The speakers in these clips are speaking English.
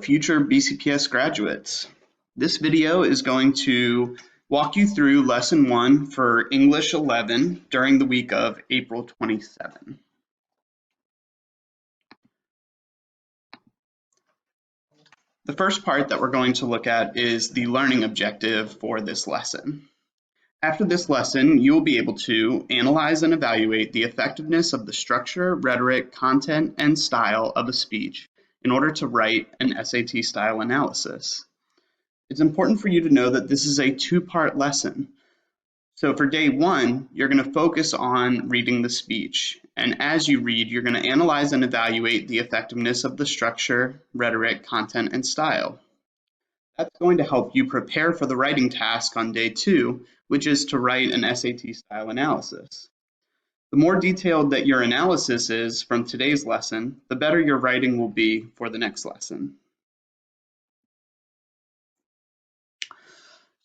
future BCPS graduates. This video is going to walk you through Lesson 1 for English 11 during the week of April 27. The first part that we're going to look at is the learning objective for this lesson. After this lesson, you will be able to analyze and evaluate the effectiveness of the structure, rhetoric, content, and style of a speech in order to write an SAT style analysis. It's important for you to know that this is a two-part lesson. So for day one, you're going to focus on reading the speech. And as you read, you're going to analyze and evaluate the effectiveness of the structure, rhetoric, content, and style. That's going to help you prepare for the writing task on day two, which is to write an SAT style analysis. The more detailed that your analysis is from today's lesson, the better your writing will be for the next lesson.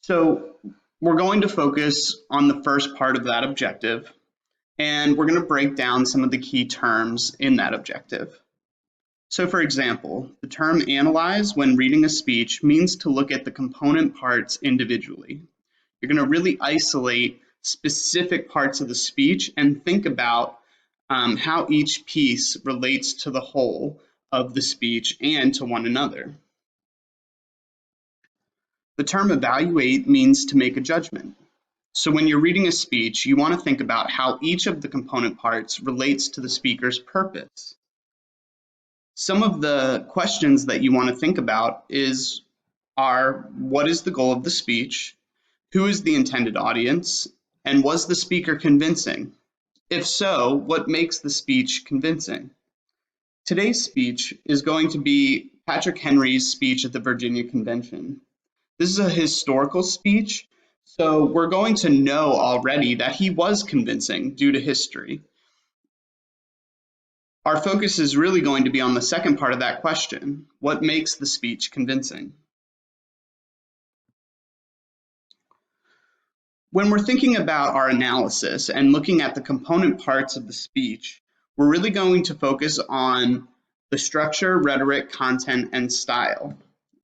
So we're going to focus on the first part of that objective, and we're going to break down some of the key terms in that objective. So for example, the term analyze when reading a speech means to look at the component parts individually. You're going to really isolate specific parts of the speech and think about how each piece relates to the whole of the speech and to one another. The term evaluate means to make a judgment. So when you're reading a speech, you want to think about how each of the component parts relates to the speaker's purpose. Some of the questions that you want to think about are what is the goal of the speech? Who is the intended audience? And was the speaker convincing? If so, what makes the speech convincing? Today's speech is going to be Patrick Henry's speech at the Virginia Convention. This is a historical speech, so we're going to know already that he was convincing due to history. Our focus is really going to be on the second part of that question. What makes the speech convincing? When we're thinking about our analysis and looking at the component parts of the speech, we're really going to focus on the structure, rhetoric, content, and style.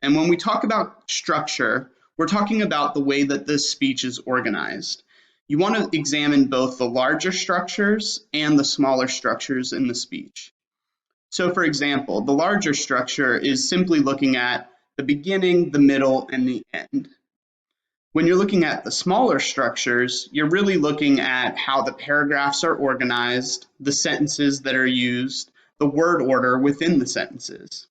And when we talk about structure, we're talking about the way that this speech is organized. You want to examine both the larger structures and the smaller structures in the speech. So for example, the larger structure is simply looking at the beginning, the middle, and the end. When you're looking at the smaller structures, you're really looking at how the paragraphs are organized, the sentences that are used, the word order within the sentences.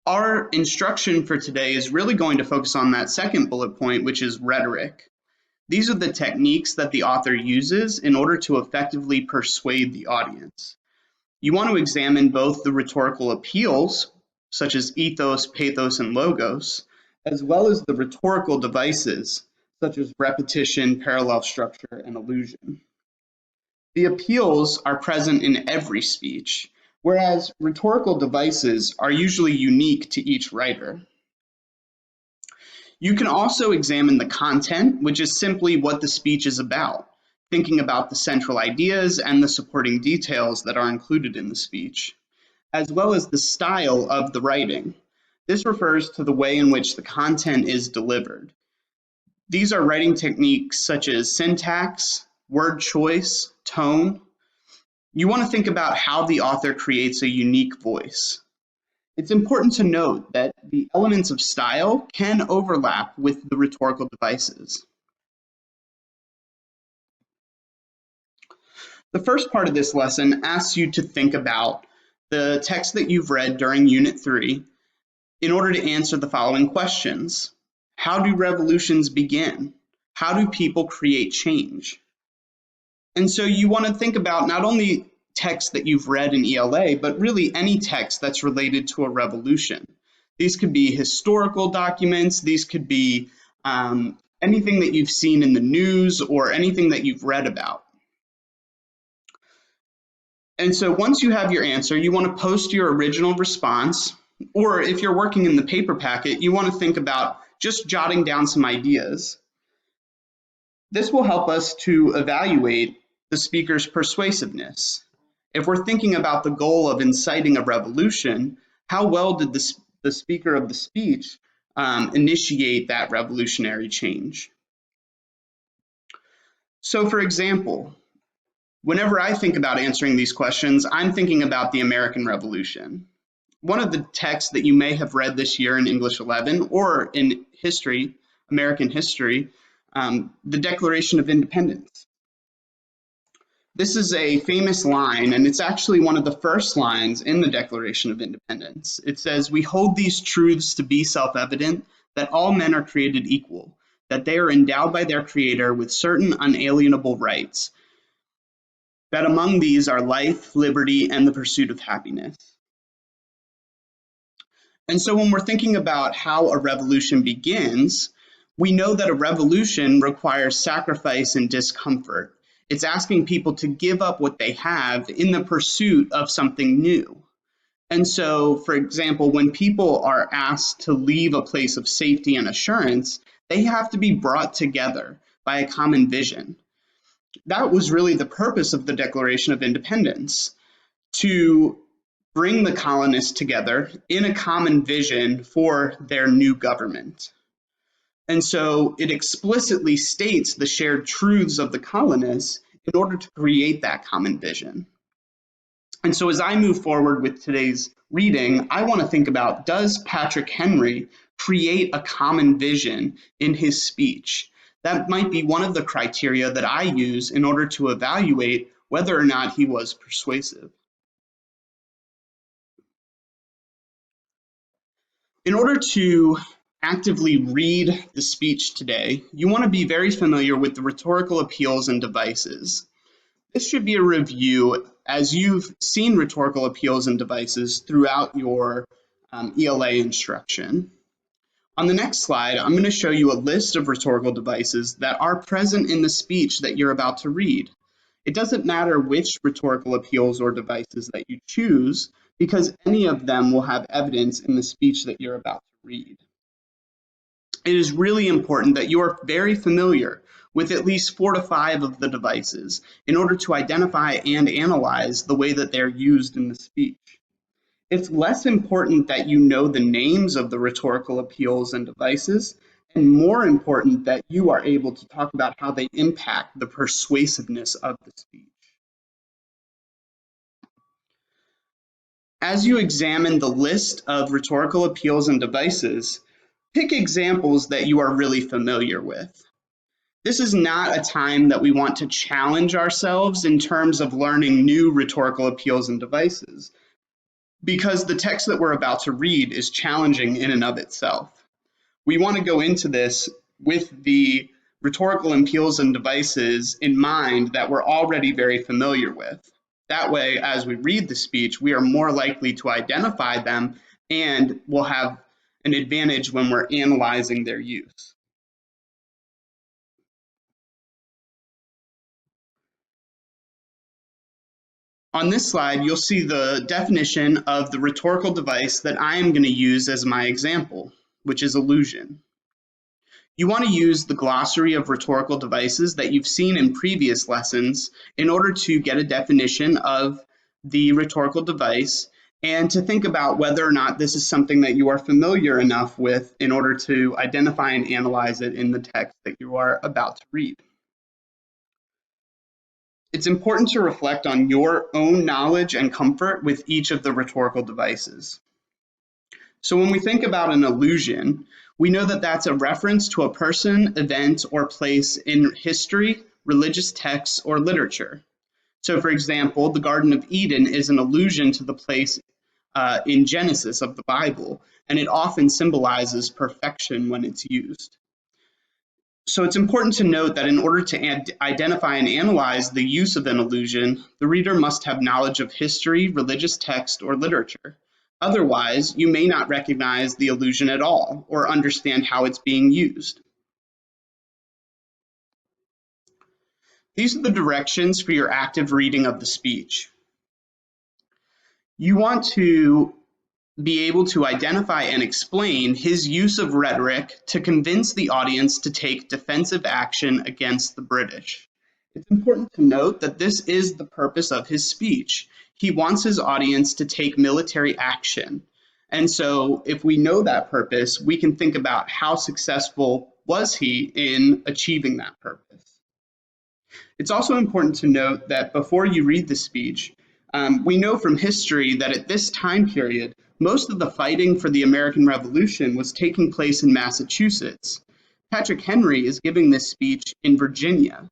Our instruction for today is really going to focus on that second bullet point, which is rhetoric. These are the techniques that the author uses in order to effectively persuade the audience. You want to examine both the rhetorical appeals, such as ethos, pathos, and logos, as well as the rhetorical devices, such as repetition, parallel structure, and allusion. The appeals are present in every speech, whereas rhetorical devices are usually unique to each writer. You can also examine the content, which is simply what the speech is about, thinking about the central ideas and the supporting details that are included in the speech, as well as the style of the writing. This refers to the way in which the content is delivered. These are writing techniques such as syntax, word choice, tone. You want to think about how the author creates a unique voice. It's important to note that the elements of style can overlap with the rhetorical devices. The first part of this lesson asks you to think about the text that you've read during Unit 3 in order to answer the following questions. How do revolutions begin? How do people create change? And so you want to think about not only text that you've read in ELA, but really any text that's related to a revolution. These could be historical documents, these could be anything that you've seen in the news or anything that you've read about. And so once you have your answer, you want to post your original response, or if you're working in the paper packet, you want to think about just jotting down some ideas. This will help us to evaluate the speaker's persuasiveness. If we're thinking about the goal of inciting a revolution, How well did the speaker of the speech initiate that revolutionary change? So for example, whenever I think about answering these questions, I'm thinking about the American Revolution. One of the texts that you may have read this year in English 11 or in history, American history, the Declaration of Independence. This is a famous line, and it's actually one of the first lines in the Declaration of Independence. It says, "We hold these truths to be self-evident, that all men are created equal, that they are endowed by their Creator with certain unalienable rights, that among these are life, liberty, and the pursuit of happiness." And so when we're thinking about how a revolution begins, we know that a revolution requires sacrifice and discomfort. It's asking people to give up what they have in the pursuit of something new. And so, for example, when people are asked to leave a place of safety and assurance, they have to be brought together by a common vision. That was really the purpose of the Declaration of Independence, to bring the colonists together in a common vision for their new government. And so it explicitly states the shared truths of the colonists in order to create that common vision. And so as I move forward with today's reading, I want to think about, does Patrick Henry create a common vision in his speech? That might be one of the criteria that I use in order to evaluate whether or not he was persuasive. In order to actively read the speech today, you want to be very familiar with the rhetorical appeals and devices. This should be a review as you've seen rhetorical appeals and devices throughout your ELA instruction. On the next slide, I'm going to show you a list of rhetorical devices that are present in the speech that you're about to read. It doesn't matter which rhetorical appeals or devices that you choose, because any of them will have evidence in the speech that you're about to read. It is really important that you are very familiar with at least 4 to 5 of the devices in order to identify and analyze the way that they're used in the speech. It's less important that you know the names of the rhetorical appeals and devices, and more important that you are able to talk about how they impact the persuasiveness of the speech. As you examine the list of rhetorical appeals and devices, pick examples that you are really familiar with. This is not a time that we want to challenge ourselves in terms of learning new rhetorical appeals and devices, because the text that we're about to read is challenging in and of itself. We want to go into this with the rhetorical appeals and devices in mind that we're already very familiar with. That way, as we read the speech, we are more likely to identify them and will have an advantage when we're analyzing their use. On this slide, you'll see the definition of the rhetorical device that I am going to use as my example, which is allusion. You want to use the glossary of rhetorical devices that you've seen in previous lessons in order to get a definition of the rhetorical device and to think about whether or not this is something that you are familiar enough with in order to identify and analyze it in the text that you are about to read. It's important to reflect on your own knowledge and comfort with each of the rhetorical devices. So when we think about an allusion, we know that that's a reference to a person, event, or place in history, religious texts, or literature. So for example, the Garden of Eden is an allusion to the place in Genesis of the Bible, and it often symbolizes perfection when it's used. So it's important to note that in order to identify and analyze the use of an allusion, the reader must have knowledge of history, religious text, or literature. Otherwise, you may not recognize the allusion at all or understand how it's being used. These are the directions for your active reading of the speech. You want to be able to identify and explain his use of rhetoric to convince the audience to take defensive action against the British. It's important to note that this is the purpose of his speech. He wants his audience to take military action. And so if we know that purpose, we can think about how successful was he in achieving that purpose. It's also important to note that before you read the speech, we know from history that at this time period, most of the fighting for the American Revolution was taking place in Massachusetts. Patrick Henry is giving this speech in Virginia.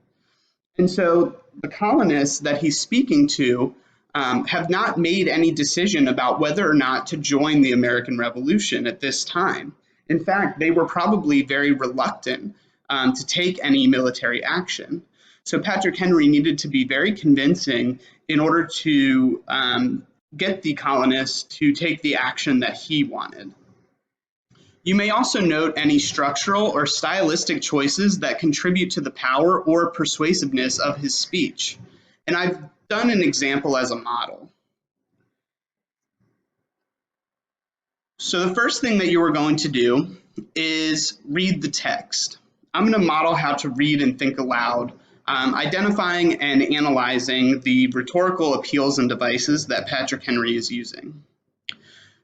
And so the colonists that he's speaking to have not made any decision about whether or not to join the American Revolution at this time. In fact, they were probably very reluctant to take any military action. So Patrick Henry needed to be very convincing in order to get the colonists to take the action that he wanted. You may also note any structural or stylistic choices that contribute to the power or persuasiveness of his speech. And I've done an example as a model. So the first thing that you are going to do is read the text. I'm going to model how to read and think aloud, identifying and analyzing the rhetorical appeals and devices that Patrick Henry is using.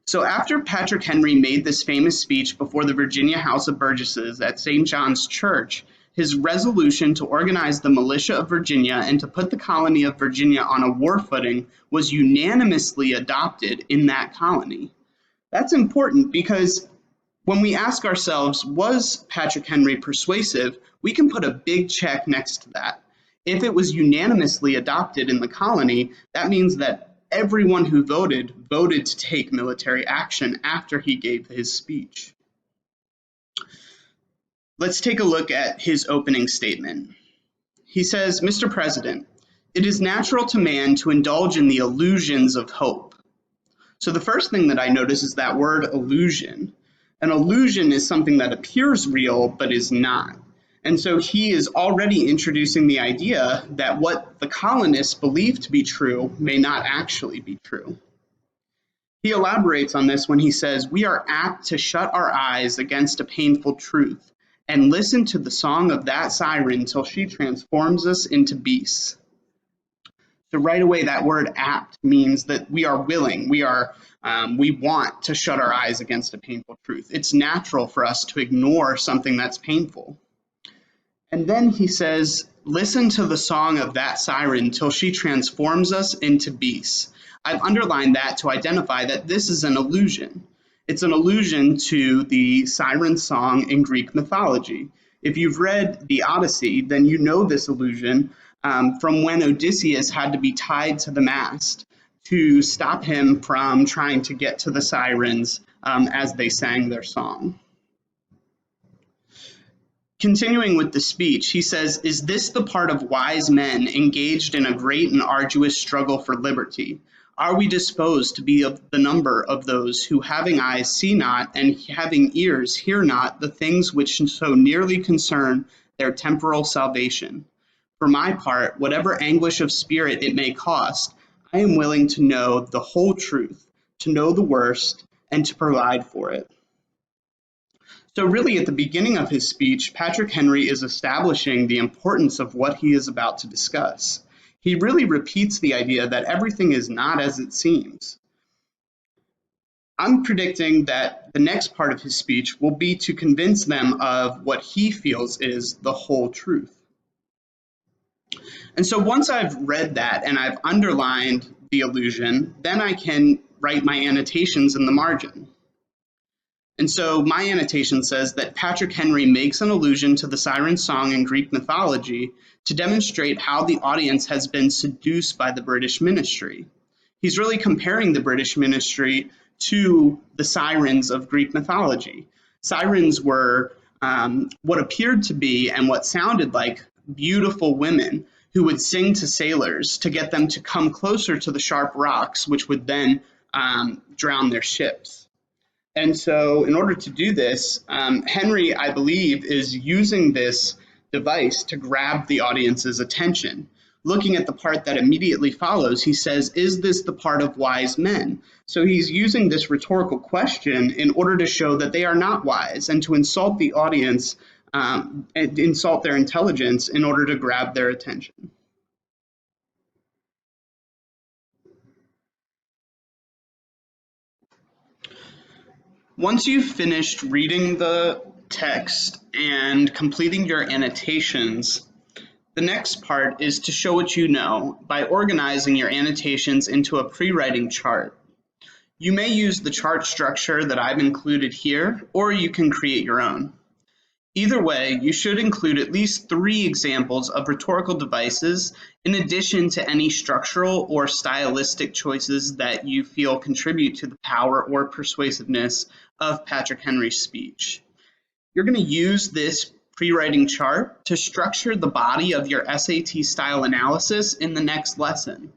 So after Patrick Henry made this famous speech before the Virginia House of Burgesses at St. John's Church, his resolution to organize the militia of Virginia and to put the colony of Virginia on a war footing was unanimously adopted in that colony. That's important because when we ask ourselves, was Patrick Henry persuasive, we can put a big check next to that. If it was unanimously adopted in the colony, that means that everyone who voted to take military action after he gave his speech. Let's take a look at his opening statement. He says, "Mr. President, it is natural to man to indulge in the illusions of hope." So the first thing that I notice is that word illusion. An illusion is something that appears real but is not. And so he is already introducing the idea that what the colonists believe to be true may not actually be true. He elaborates on this when he says, "We are apt to shut our eyes against a painful truth and listen to the song of that siren till she transforms us into beasts." So right away, that word "apt" means that we are willing, we want to shut our eyes against a painful truth. It's natural for us to ignore something that's painful. And then he says, "Listen to the song of that siren till she transforms us into beasts." I've underlined that to identify that this is an allusion. It's an allusion to the siren song in Greek mythology. If you've read the Odyssey, then you know this allusion from when Odysseus had to be tied to the mast to stop him from trying to get to the sirens as they sang their song. Continuing with the speech, he says, "Is this the part of wise men engaged in a great and arduous struggle for liberty? Are we disposed to be of the number of those who, having eyes, see not, and having ears, hear not the things which so nearly concern their temporal salvation? For my part, whatever anguish of spirit it may cost, I am willing to know the whole truth, to know the worst, and to provide for it." So really at the beginning of his speech, Patrick Henry is establishing the importance of what he is about to discuss. He really repeats the idea that everything is not as it seems. I'm predicting that the next part of his speech will be to convince them of what he feels is the whole truth. And so once I've read that and I've underlined the allusion, then I can write my annotations in the margin. And so my annotation says that Patrick Henry makes an allusion to the siren song in Greek mythology to demonstrate how the audience has been seduced by the British ministry. He's really comparing the British ministry to the sirens of Greek mythology. Sirens were what appeared to be and what sounded like beautiful women who would sing to sailors to get them to come closer to the sharp rocks, which would then drown their ships. And so in order to do this, Henry, I believe, is using this device to grab the audience's attention. Looking at the part that immediately follows, he says, "Is this the part of wise men?" So he's using this rhetorical question in order to show that they are not wise and to insult the audience and insult their intelligence in order to grab their attention. Once you've finished reading the text and completing your annotations, the next part is to show what you know by organizing your annotations into a pre-writing chart. You may use the chart structure that I've included here, or you can create your own. Either way, you should include at least 3 examples of rhetorical devices in addition to any structural or stylistic choices that you feel contribute to the power or persuasiveness of Patrick Henry's speech. You're going to use this pre-writing chart to structure the body of your SAT style analysis in the next lesson.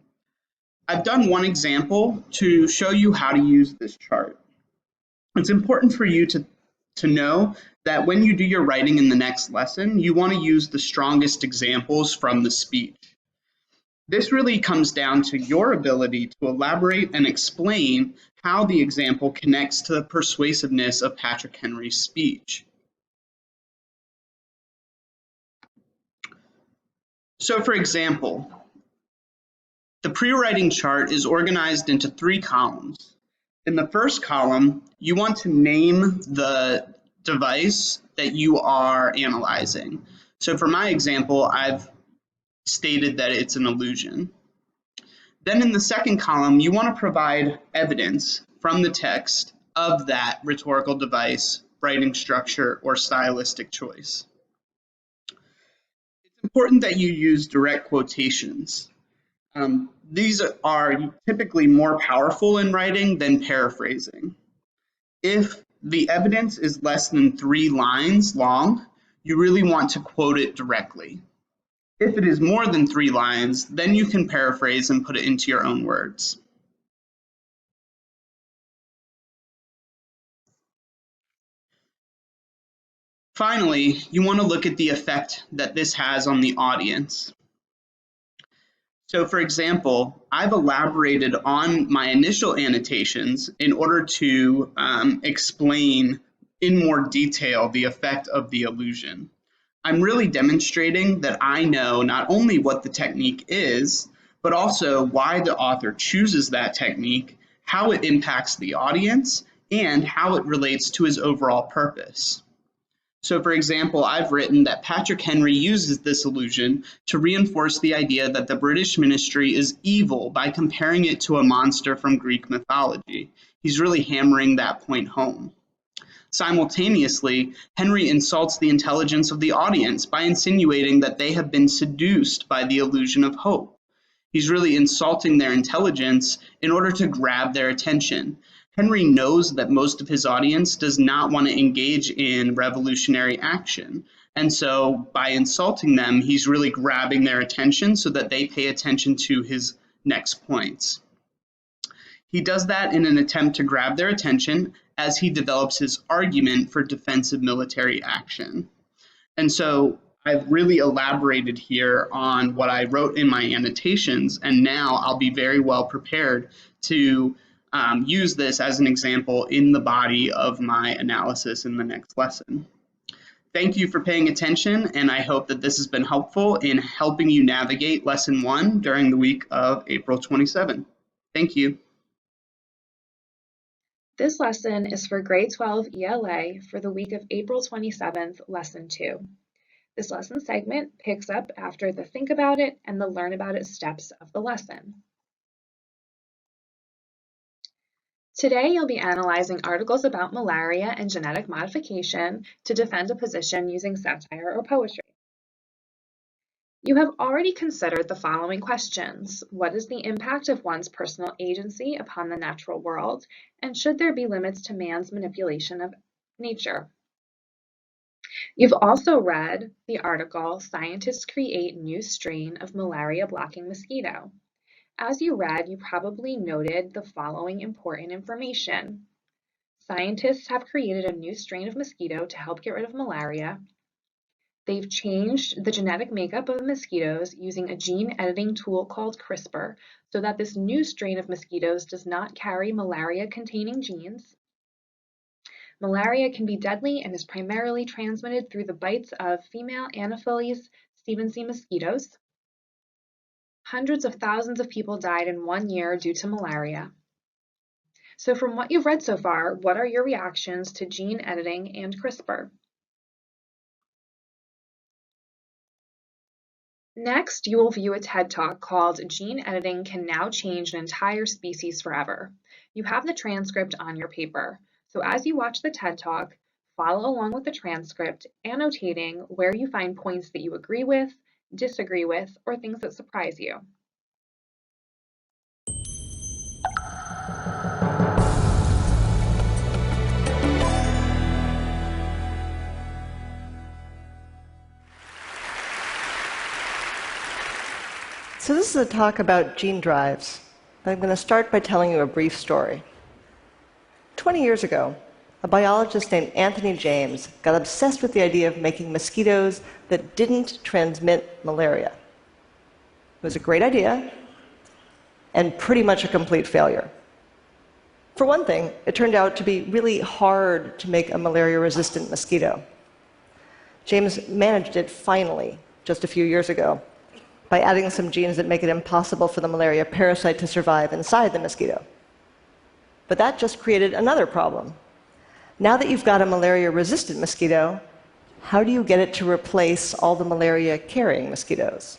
I've done one example to show you how to use this chart. It's important for you to know that when you do your writing in the next lesson, you want to use the strongest examples from the speech. This really comes down to your ability to elaborate and explain how the example connects to the persuasiveness of Patrick Henry's speech. So for example, the pre-writing chart is organized into 3 columns. In the first column, you want to name the device that you are analyzing. So for my example, I've stated that it's an illusion. Then in the second column, you want to provide evidence from the text of that rhetorical device, writing structure, or stylistic choice. It's important that you use direct quotations. These are typically more powerful in writing than paraphrasing. If the evidence is less than 3 lines long, you really want to quote it directly. If it is more than 3 lines, then you can paraphrase and put it into your own words. Finally, you want to look at the effect that this has on the audience. So for example, I've elaborated on my initial annotations in order to explain in more detail the effect of the illusion. I'm really demonstrating that I know not only what the technique is, but also why the author chooses that technique, how it impacts the audience, and how it relates to his overall purpose. So for example, I've written that Patrick Henry uses this illusion to reinforce the idea that the British ministry is evil by comparing it to a monster from Greek mythology. He's really hammering that point home. Simultaneously, Henry insults the intelligence of the audience by insinuating that they have been seduced by the illusion of hope. He's really insulting their intelligence in order to grab their attention. Henry knows that most of his audience does not want to engage in revolutionary action. And so by insulting them, he's really grabbing their attention so that they pay attention to his next points. He does that in an attempt to grab their attention as he develops his argument for defensive military action. And so I've really elaborated here on what I wrote in my annotations, and now I'll be very well prepared to use this as an example in the body of my analysis in the next lesson. Thank you for paying attention, and I hope that this has been helpful in helping you navigate Lesson 1 during the week of April 27. Thank you. This lesson is for Grade 12 ELA for the week of April 27th, Lesson 2. This lesson segment picks up after the Think About It and the Learn About It steps of the lesson. Today, you'll be analyzing articles about malaria and genetic modification to defend a position using satire or poetry. You have already considered the following questions. What is the impact of one's personal agency upon the natural world, and should there be limits to man's manipulation of nature? You've also read the article, Scientists Create New Strain of Malaria-Blocking Mosquito. As you read, you probably noted the following important information. Scientists have created a new strain of mosquito to help get rid of malaria. They've changed the genetic makeup of the mosquitoes using a gene editing tool called CRISPR so that this new strain of mosquitoes does not carry malaria-containing genes. Malaria can be deadly and is primarily transmitted through the bites of female Anopheles stevensii mosquitoes. Hundreds of thousands of people died in 1 year due to malaria. So from what you've read so far, what are your reactions to gene editing and CRISPR? Next, you will view a TED Talk called Gene Editing Can Now Change an Entire Species Forever. You have the transcript on your paper. So as you watch the TED Talk, follow along with the transcript, annotating where you find points that you agree with, disagree with, or things that surprise you. So this is a talk about gene drives. I'm going to start by telling you a brief story. 20 years ago, a biologist named Anthony James got obsessed with the idea of making mosquitoes that didn't transmit malaria. It was a great idea and pretty much a complete failure. For one thing, it turned out to be really hard to make a malaria-resistant mosquito. James managed it finally, just a few years ago, by adding some genes that make it impossible for the malaria parasite to survive inside the mosquito. But that just created another problem. Now that you've got a malaria-resistant mosquito, how do you get it to replace all the malaria-carrying mosquitoes?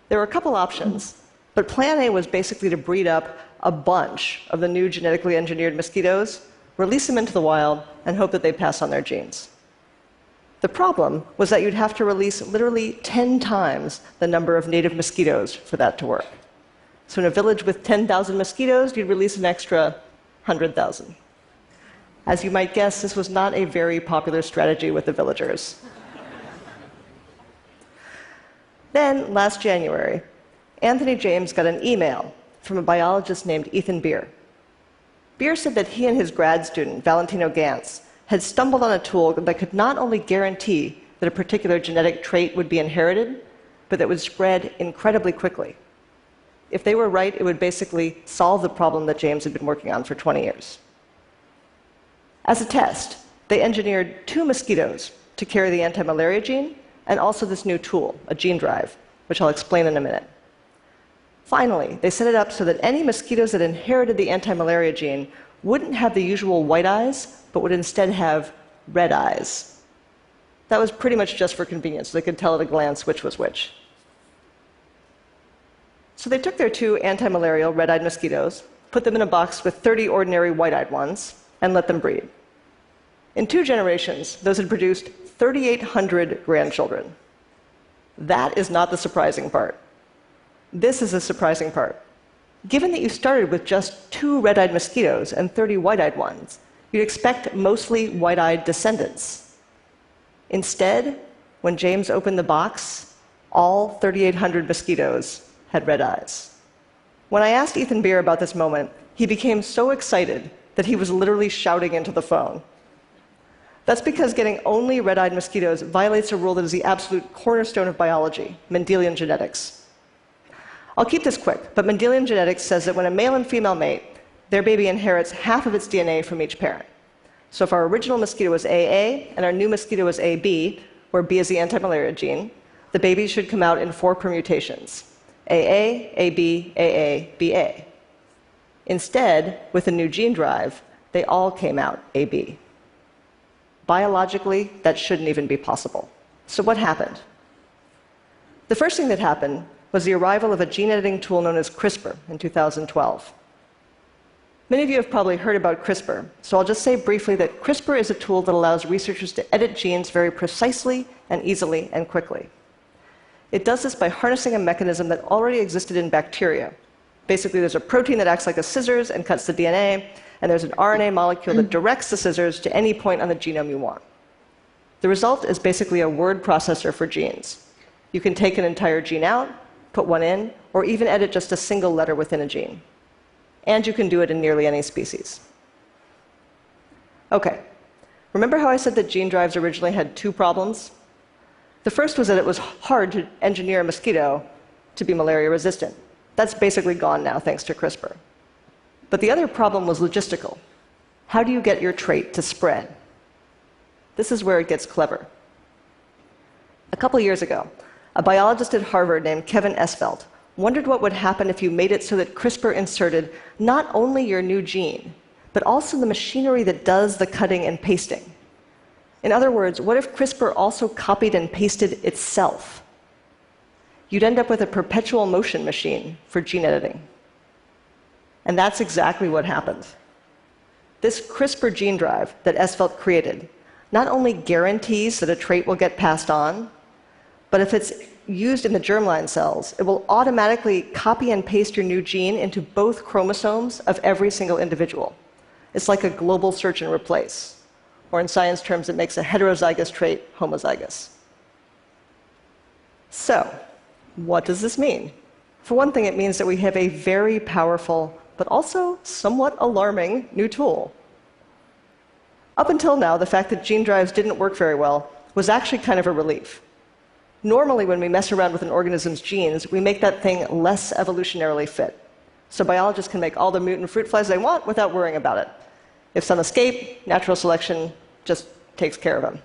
There were a couple options, but plan A was basically to breed up a bunch of the new genetically engineered mosquitoes, release them into the wild, and hope that they pass on their genes. The problem was that you'd have to release literally 10 times the number of native mosquitoes for that to work. So in a village with 10,000 mosquitoes, you'd release an extra 100,000. As you might guess, this was not a very popular strategy with the villagers. Then, last January, Anthony James got an email from a biologist named Ethan Beer. Beer said that he and his grad student, Valentino Gantz, had stumbled on a tool that could not only guarantee that a particular genetic trait would be inherited, but that would spread incredibly quickly. If they were right, it would basically solve the problem that James had been working on for 20 years. As a test, they engineered 2 mosquitoes to carry the anti-malaria gene and also this new tool, a gene drive, which I'll explain in a minute. Finally, they set it up so that any mosquitoes that inherited the anti-malaria gene wouldn't have the usual white eyes, but would instead have red eyes. That was pretty much just for convenience, so they could tell at a glance which was which. So they took their 2 anti-malarial red-eyed mosquitoes, put them in a box with 30 ordinary white-eyed ones, and let them breed. In 2 generations, those had produced 3,800 grandchildren. That is not the surprising part. This is the surprising part. Given that you started with just 2 red-eyed mosquitoes and 30 white-eyed ones, you'd expect mostly white-eyed descendants. Instead, when James opened the box, all 3,800 mosquitoes had red eyes. When I asked Ethan Beer about this moment, he became so excited that he was literally shouting into the phone. That's because getting only red-eyed mosquitoes violates a rule that is the absolute cornerstone of biology, Mendelian genetics. I'll keep this quick, but Mendelian genetics says that when a male and female mate, their baby inherits half of its DNA from each parent. So if our original mosquito was AA and our new mosquito was AB, where B is the anti-malaria gene, the baby should come out in 4 permutations: AA, AB, AA, BA. Instead, with a new gene drive, they all came out AB. Biologically, that shouldn't even be possible. So what happened? The first thing that happened was the arrival of a gene editing tool known as CRISPR in 2012. Many of you have probably heard about CRISPR, so I'll just say briefly that CRISPR is a tool that allows researchers to edit genes very precisely and easily and quickly. It does this by harnessing a mechanism that already existed in bacteria. Basically, there's a protein that acts like a scissors and cuts the DNA, and there's an RNA molecule that directs the scissors to any point on the genome you want. The result is basically a word processor for genes. You can take an entire gene out, put one in, or even edit just a single letter within a gene. And you can do it in nearly any species. Okay, remember how I said that gene drives originally had 2 problems? The first was that it was hard to engineer a mosquito to be malaria resistant. That's basically gone now, thanks to CRISPR. But the other problem was logistical. How do you get your trait to spread? This is where it gets clever. A couple years ago, a biologist at Harvard named Kevin Esvelt wondered what would happen if you made it so that CRISPR inserted not only your new gene, but also the machinery that does the cutting and pasting. In other words, what if CRISPR also copied and pasted itself? You'd end up with a perpetual motion machine for gene editing. And that's exactly what happened. This CRISPR gene drive that Esvelt created not only guarantees that a trait will get passed on, but if it's used in the germline cells, it will automatically copy and paste your new gene into both chromosomes of every single individual. It's like a global search and replace. Or in science terms, it makes a heterozygous trait homozygous. So, what does this mean? For one thing, it means that we have a very powerful, but also somewhat alarming new tool. Up until now, the fact that gene drives didn't work very well was actually kind of a relief. Normally, when we mess around with an organism's genes, we make that thing less evolutionarily fit. So biologists can make all the mutant fruit flies they want without worrying about it. If some escape, natural selection just takes care of them.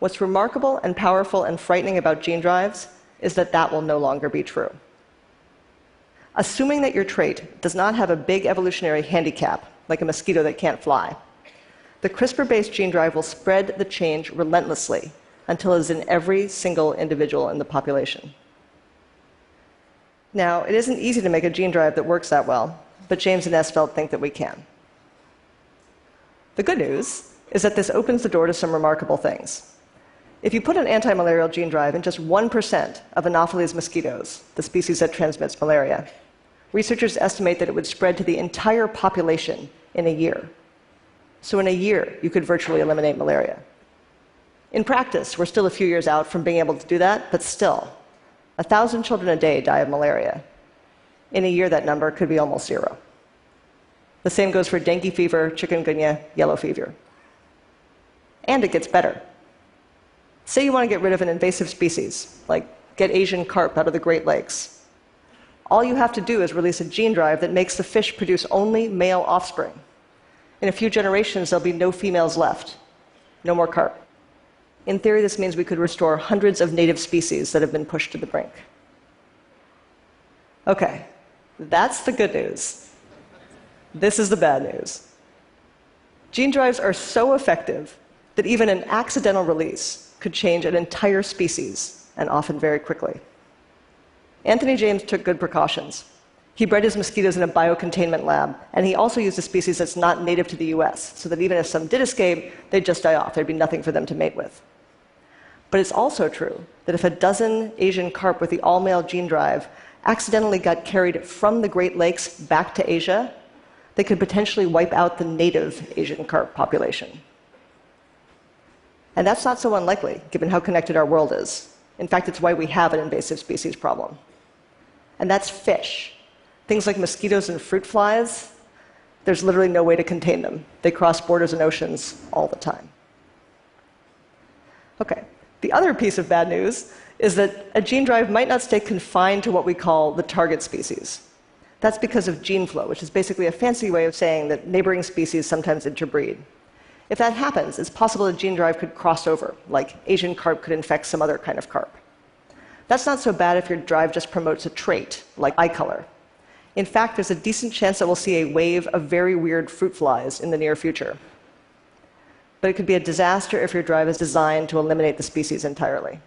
What's remarkable and powerful and frightening about gene drives is that that will no longer be true. Assuming that your trait does not have a big evolutionary handicap, like a mosquito that can't fly, the CRISPR-based gene drive will spread the change relentlessly until it is in every single individual in the population. Now, it isn't easy to make a gene drive that works that well, but James and Esvelt think that we can. The good news is that this opens the door to some remarkable things. If you put an anti-malarial gene drive in just 1% of Anopheles mosquitoes, the species that transmits malaria, researchers estimate that it would spread to the entire population in a year. So in a year, you could virtually eliminate malaria. In practice, we're still a few years out from being able to do that, but still, 1,000 children a day die of malaria. In a year, that number could be almost zero. The same goes for dengue fever, chikungunya, yellow fever. And it gets better. Say you want to get rid of an invasive species, like get Asian carp out of the Great Lakes. All you have to do is release a gene drive that makes the fish produce only male offspring. In a few generations, there'll be no females left. No more carp. In theory, this means we could restore hundreds of native species that have been pushed to the brink. Okay, that's the good news. This is the bad news. Gene drives are so effective that even an accidental release could change an entire species, and often very quickly. Anthony James took good precautions. He bred his mosquitoes in a biocontainment lab, and he also used a species that's not native to the US, so that even if some did escape, they'd just die off. There'd be nothing for them to mate with. But it's also true that if a dozen Asian carp with the all-male gene drive accidentally got carried from the Great Lakes back to Asia, they could potentially wipe out the native Asian carp population. And that's not so unlikely, given how connected our world is. In fact, it's why we have an invasive species problem. And that's fish. Things like mosquitoes and fruit flies, there's literally no way to contain them. They cross borders and oceans all the time. Okay, the other piece of bad news is that a gene drive might not stay confined to what we call the target species. That's because of gene flow, which is basically a fancy way of saying that neighboring species sometimes interbreed. If that happens, it's possible a gene drive could cross over, like Asian carp could infect some other kind of carp. That's not so bad if your drive just promotes a trait, like eye color. In fact, there's a decent chance that we'll see a wave of very weird fruit flies in the near future. But it could be a disaster if your drive is designed to eliminate the species entirely.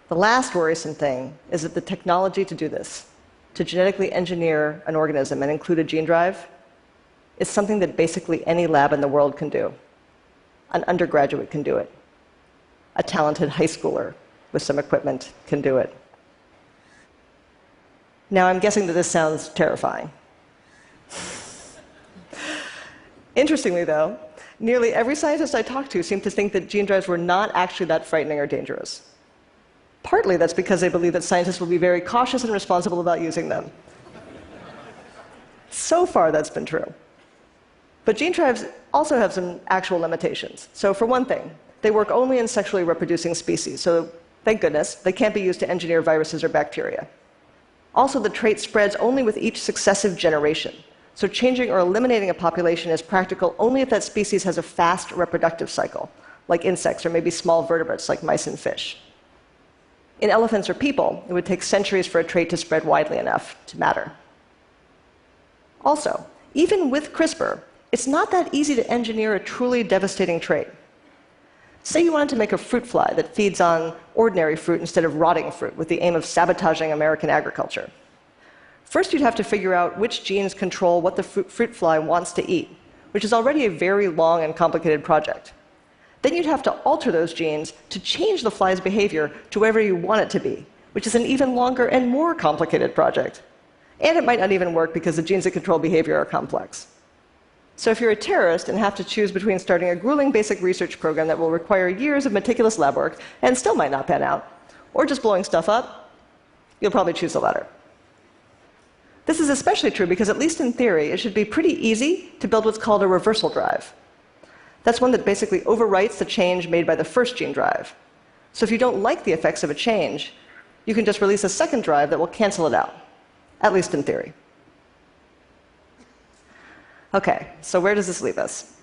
The last worrisome thing is that the technology to do this, to genetically engineer an organism and include a gene drive, is something that basically any lab in the world can do. An undergraduate can do it. A talented high schooler with some equipment can do it. Now, I'm guessing that this sounds terrifying. Interestingly, though, nearly every scientist I talked to seemed to think that gene drives were not actually that frightening or dangerous. Partly that's because they believe that scientists will be very cautious and responsible about using them. So far, that's been true. But gene drives also have some actual limitations. So for one thing, they work only in sexually reproducing species, so thank goodness, they can't be used to engineer viruses or bacteria. Also, the trait spreads only with each successive generation. So changing or eliminating a population is practical only if that species has a fast reproductive cycle, like insects or maybe small vertebrates like mice and fish. In elephants or people, it would take centuries for a trait to spread widely enough to matter. Also, even with CRISPR, it's not that easy to engineer a truly devastating trait. Say you wanted to make a fruit fly that feeds on ordinary fruit instead of rotting fruit with the aim of sabotaging American agriculture. First, you'd have to figure out which genes control what the fruit fly wants to eat, which is already a very long and complicated project. Then you'd have to alter those genes to change the fly's behavior to wherever you want it to be, which is an even longer and more complicated project. And it might not even work because the genes that control behavior are complex. So if you're a terrorist and have to choose between starting a grueling basic research program that will require years of meticulous lab work and still might not pan out, or just blowing stuff up, you'll probably choose the latter. This is especially true because, at least in theory, it should be pretty easy to build what's called a reversal drive. That's one that basically overwrites the change made by the first gene drive. So if you don't like the effects of a change, you can just release a second drive that will cancel it out, at least in theory. Okay, so where does this leave us?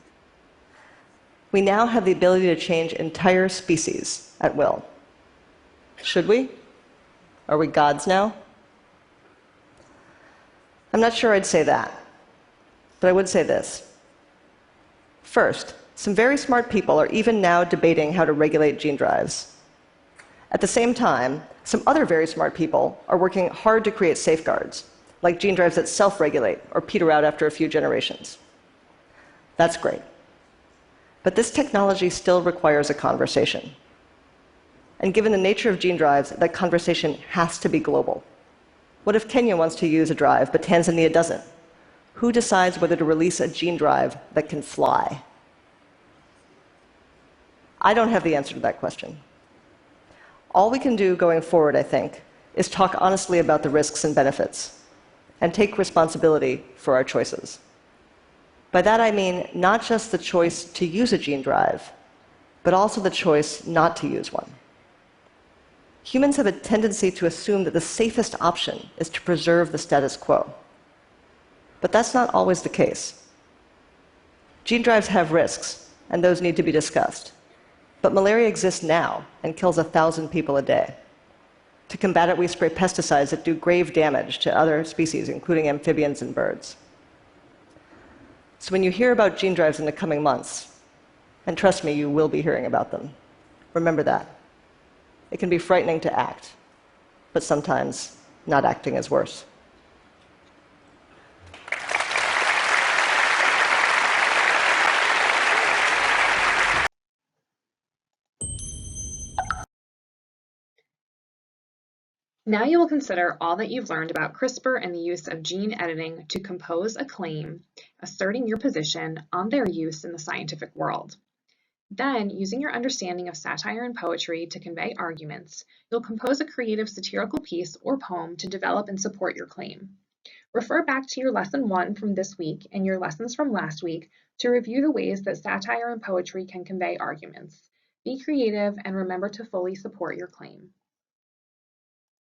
We now have the ability to change entire species at will. Should we? Are we gods now? I'm not sure I'd say that, but I would say this. First, some very smart people are even now debating how to regulate gene drives. At the same time, some other very smart people are working hard to create safeguards, like gene drives that self-regulate or peter out after a few generations. That's great. But this technology still requires a conversation. And given the nature of gene drives, that conversation has to be global. What if Kenya wants to use a drive, but Tanzania doesn't? Who decides whether to release a gene drive that can fly? I don't have the answer to that question. All we can do going forward, I think, is talk honestly about the risks and benefits, and take responsibility for our choices. By that I mean not just the choice to use a gene drive, but also the choice not to use one. Humans have a tendency to assume that the safest option is to preserve the status quo. But that's not always the case. Gene drives have risks, and those need to be discussed. But malaria exists now and kills 1,000 people a day. To combat it, we spray pesticides that do grave damage to other species, including amphibians and birds. So when you hear about gene drives in the coming months, and trust me, you will be hearing about them, remember that. It can be frightening to act, but sometimes not acting is worse. Now you will consider all that you've learned about CRISPR and the use of gene editing to compose a claim, asserting your position on their use in the scientific world. Then, using your understanding of satire and poetry to convey arguments, you'll compose a creative satirical piece or poem to develop and support your claim. Refer back to your lesson 1 from this week and your lessons from last week to review the ways that satire and poetry can convey arguments. Be creative and remember to fully support your claim.